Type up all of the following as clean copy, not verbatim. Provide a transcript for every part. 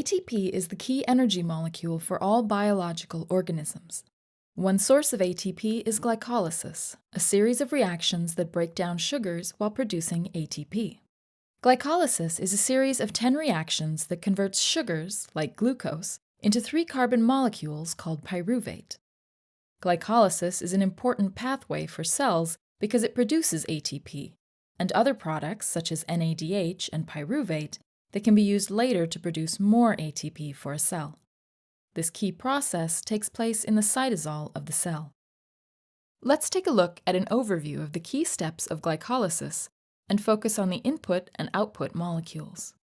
ATP is the key energy molecule for all biological organisms. One source of ATP is glycolysis, a series of reactions that break down sugars while producing ATP. Glycolysis is a series of 10 reactions that converts sugars, like glucose, into 3 carbon molecules called pyruvate. Glycolysis is an important pathway for cells because it produces ATP, and other products such as NADH and pyruvate that can be used later to produce more ATP for a cell. This key process takes place in the cytosol of the cell. Let's take a look at an overview of the key steps of glycolysis and focus on the input and output molecules.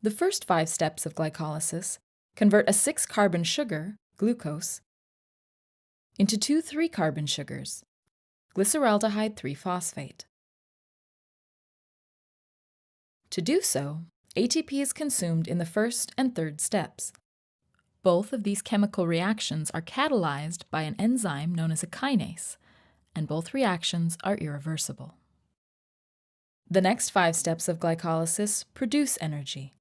The first 5 steps of glycolysis convert a 6-carbon sugar, glucose, into 2 3-carbon sugars, glyceraldehyde 3-phosphate. To do so, ATP is consumed in the first and third steps. Both of these chemical reactions are catalyzed by an enzyme known as a kinase, and both reactions are irreversible. The next 5 steps of glycolysis produce energy.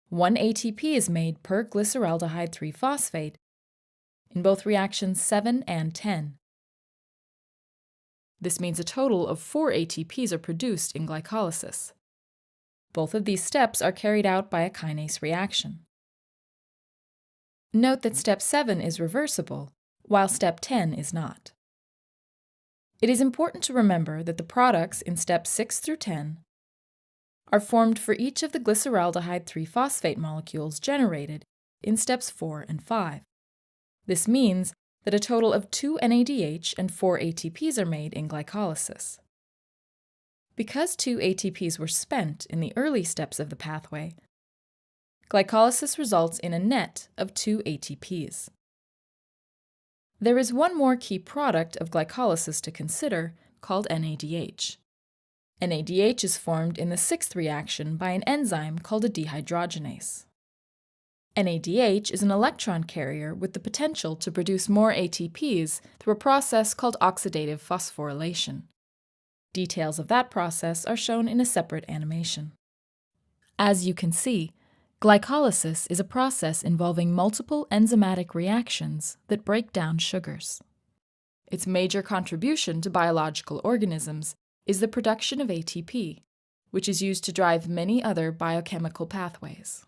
1 ATP is made per glyceraldehyde 3-phosphate in both reactions 7 and 10. This means a total of 4 ATPs are produced in glycolysis. Both of these steps are carried out by a kinase reaction. Note that step 7 is reversible, while step 10 is not. It is important to remember that the products in steps 6 through 10 are formed for each of the glyceraldehyde 3-phosphate molecules generated in steps 4 and 5. This means that a total of 2 NADH and 4 ATPs are made in glycolysis. Because 2 ATPs were spent in the early steps of the pathway, glycolysis results in a net of 2 ATPs. There is one more key product of glycolysis to consider, called NADH. NADH is formed in the 6th reaction by an enzyme called a dehydrogenase. NADH is an electron carrier with the potential to produce more ATPs through a process called oxidative phosphorylation. Details of that process are shown in a separate animation. As you can see, glycolysis is a process involving multiple enzymatic reactions that break down sugars. Its major contribution to biological organisms is the production of ATP, which is used to drive many other biochemical pathways.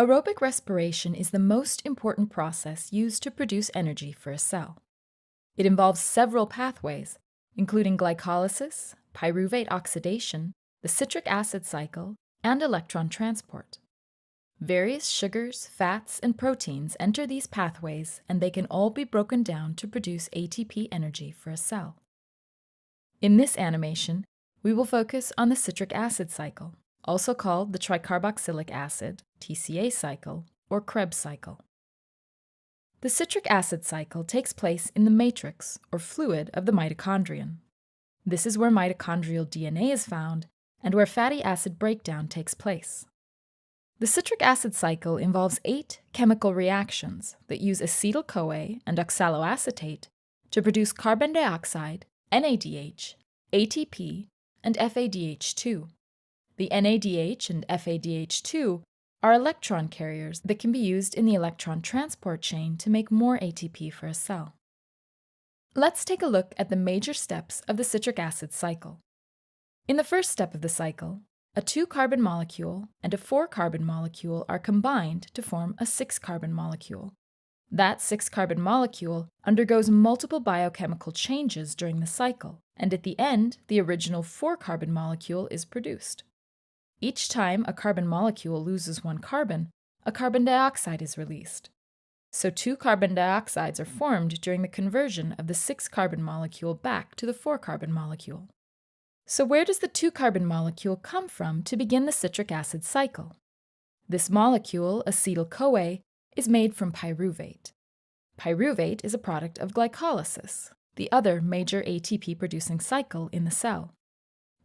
Aerobic respiration is the most important process used to produce energy for a cell. It involves several pathways, including glycolysis, pyruvate oxidation, the citric acid cycle, and electron transport. Various sugars, fats, and proteins enter these pathways, and they can all be broken down to produce ATP energy for a cell. In this animation, we will focus on the citric acid cycle, also called the tricarboxylic acid, TCA cycle, or Kreb cycle. The citric acid cycle takes place in the matrix, or fluid, of the mitochondrion. This is where mitochondrial DNA is found and where fatty acid breakdown takes place. The citric acid cycle involves 8 chemical reactions that use acetyl-CoA and oxaloacetate to produce carbon dioxide, NADH, ATP, and FADH2. The NADH and FADH2 are electron carriers that can be used in the electron transport chain to make more ATP for a cell. Let's take a look at the major steps of the citric acid cycle. In the first step of the cycle, a 2-carbon molecule and a 4-carbon molecule are combined to form a 6-carbon molecule. That 6-carbon molecule undergoes multiple biochemical changes during the cycle, and at the end, the original 4-carbon molecule is produced. Each time a carbon molecule loses 1 carbon, a carbon dioxide is released. So 2 carbon dioxides are formed during the conversion of the 6-carbon molecule back to the 4-carbon molecule. So where does the 2-carbon molecule come from to begin the citric acid cycle? This molecule, acetyl-CoA, is made from pyruvate. Pyruvate is a product of glycolysis, the other major ATP-producing cycle in the cell.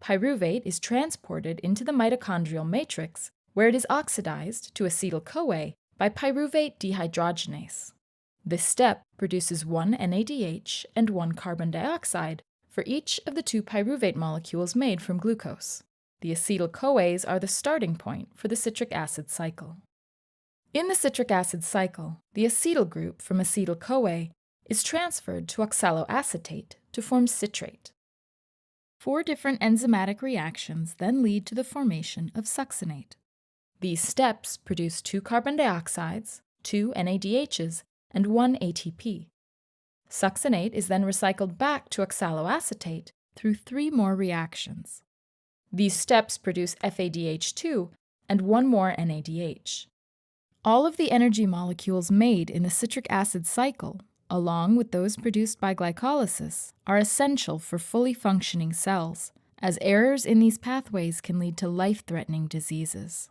Pyruvate is transported into the mitochondrial matrix, where it is oxidized to acetyl-CoA by pyruvate dehydrogenase. This step produces 1 NADH and 1 carbon dioxide for each of the 2 pyruvate molecules made from glucose. The acetyl-CoAs are the starting point for the citric acid cycle. In the citric acid cycle, the acetyl group from acetyl-CoA is transferred to oxaloacetate to form citrate. 4 different enzymatic reactions then lead to the formation of succinate. These steps produce 2 carbon dioxides, 2 NADHs, and 1 ATP. Succinate is then recycled back to oxaloacetate through 3 more reactions. These steps produce FADH2 and 1 more NADH. All of the energy molecules made in the citric acid cycle, along with those produced by glycolysis, are essential for fully functioning cells, as errors in these pathways can lead to life-threatening diseases.